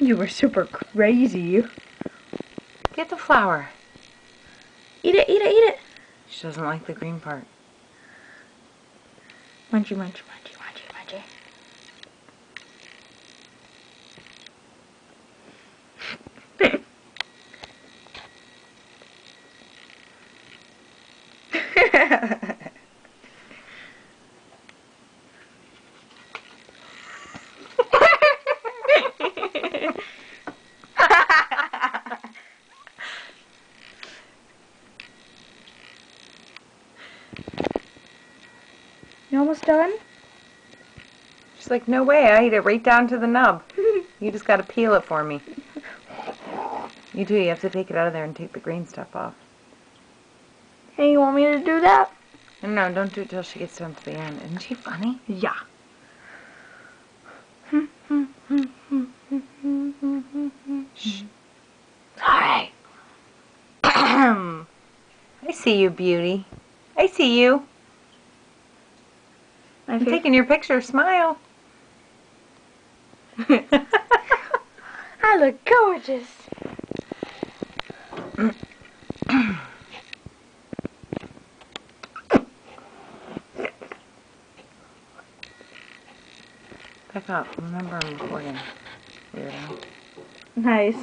You were super crazy. Get the flower. Eat it, eat it, eat it. She doesn't like the green part. Munchy, munchy, munchy, munchy, munchy. You almost done? She's like, no way, I ate it right down to the nub. You just gotta peel it for me. You do, you have to take it out of there and take the green stuff off. Hey, you want me to do that? No, don't do it till she gets down to the end. Isn't she funny? Yeah. Shh. Sorry. I see you, beauty. I see you. I'm taking your picture. Smile. I look gorgeous. Back up. Remember I'm recording. Weirdo. Nice.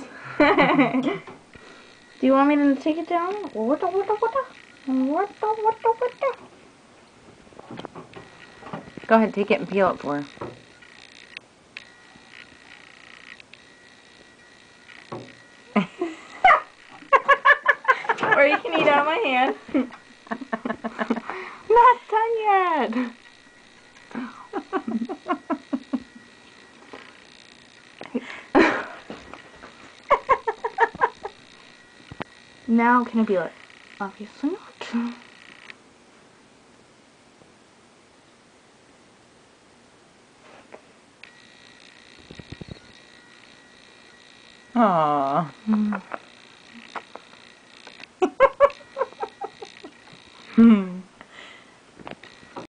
Do you want me to take it down? What? Go ahead, take it and peel it for her. Or you can eat out of my hand. Not done yet. Now can I peel it? Obviously not. Aww. Hmm.